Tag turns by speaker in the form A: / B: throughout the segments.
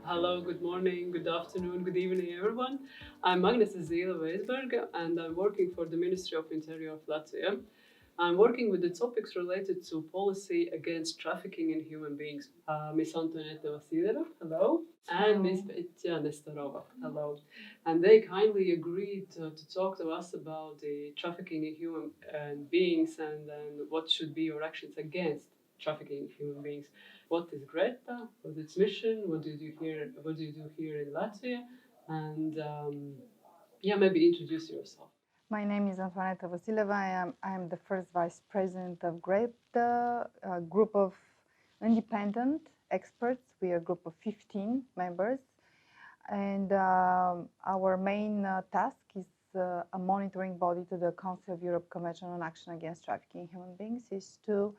A: Hello, good morning, good afternoon, good evening, everyone. I'm Agnese Zīle-Veisberga, and I'm working for the Ministry of Interior of Latvia. I'm working with the topics related to policy against trafficking in human beings. Miss Antoaneta Vassileva, hello, and Miss Petya Nestorova, hello. And they kindly agreed to talk to us about the trafficking in human beings and what should be your actions against trafficking in human beings. What is GRETA? What's its mission? What do you do here? What do you do here in Latvia? And yeah, maybe introduce yourself.
B: My name is Antoaneta Vassileva. I am the first vice president of GRETA, a group of independent experts. We are a group of 15 members. And our main task is a monitoring body to the Council of Europe Convention on Action Against Trafficking in Human Beings is to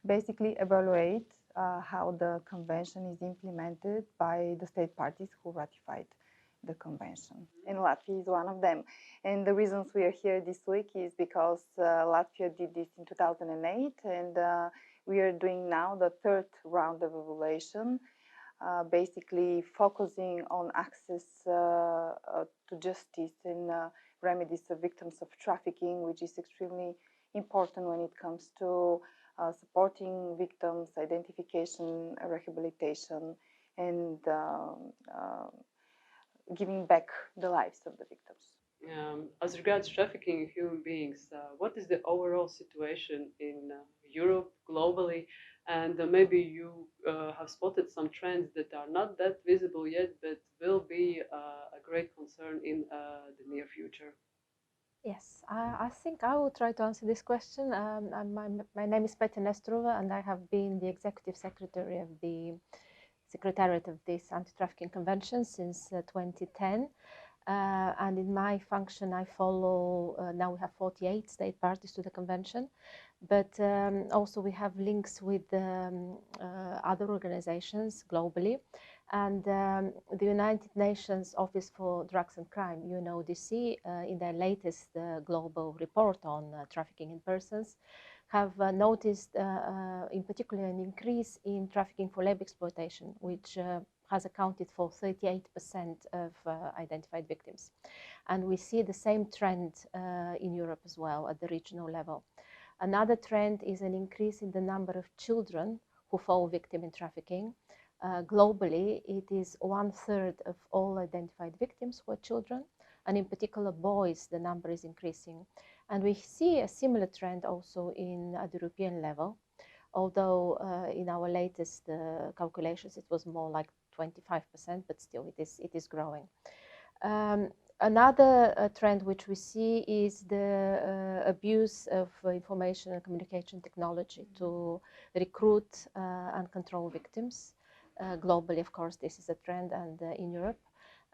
B: basically evaluate how the convention is implemented by the state parties who ratified the convention. And Latvia is one of them. And the reasons we are here this week is because Latvia did this in 2008, and we are doing now the third round of evaluation, basically focusing on access to justice and remedies of victims of trafficking, which is extremely important when it comes to supporting victims, identification, rehabilitation, and giving back the lives of the victims.
A: As regards trafficking in human beings, what is the overall situation in Europe globally? And maybe you have spotted some trends that are not that visible yet, but will be a great concern in the near future.
C: Yes, I think I will try to answer this question. My name is Petya Nestorova, and I have been the executive secretary of the Secretariat of this Anti-Trafficking Convention since 2010. And in my function, I follow, now we have 48 state parties to the convention, but also we have links with other organizations globally. And the United Nations Office for Drugs and Crime, UNODC, in their latest global report on trafficking in persons, have noticed in particular an increase in trafficking for labor exploitation, which has accounted for 38% of identified victims. And we see the same trend in Europe as well at the regional level. Another trend is an increase in the number of children who fall victim in trafficking. Globally, it is 1/3 of all identified victims who are children, and in particular boys, the number is increasing. And we see a similar trend also at the European level, although in our latest calculations it was more like 25%, but still it is growing. Another trend which we see is the abuse of information and communication technology to recruit and control victims. Globally, of course, this is a trend, and in Europe.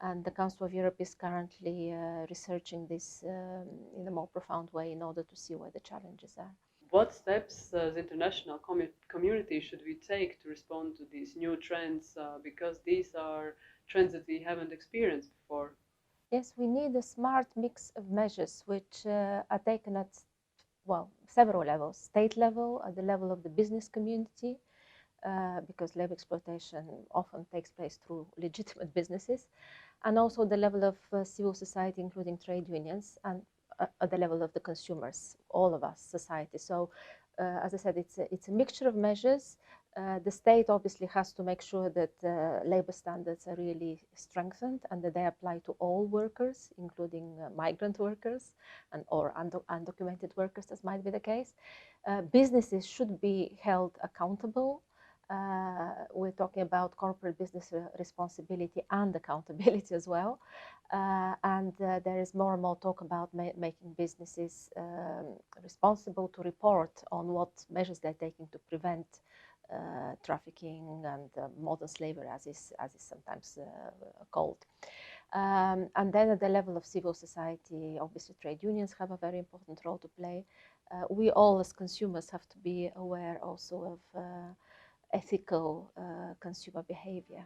C: And the Council of Europe is currently researching this in a more profound way in order to see where the challenges are.
A: What steps as international community should we take to respond to these new trends? Because these are trends that we haven't experienced before.
C: Yes, we need a smart mix of measures which are taken at, several levels. State level, at the level of the business community, because labor exploitation often takes place through legitimate businesses, and also the level of civil society, including trade unions, and at the level of the consumers, all of us, society. So, as I said, it's a mixture of measures. The state obviously has to make sure that labor standards are really strengthened and that they apply to all workers, including migrant workers or undocumented workers, as might be the case. Businesses should be held accountable. We're talking about corporate business responsibility and accountability as well. And there is more and more talk about making businesses responsible to report on what measures they're taking to prevent trafficking and modern slavery, as is sometimes called. And then at the level of civil society, obviously trade unions have a very important role to play. We all as consumers have to be aware also of ethical consumer behavior.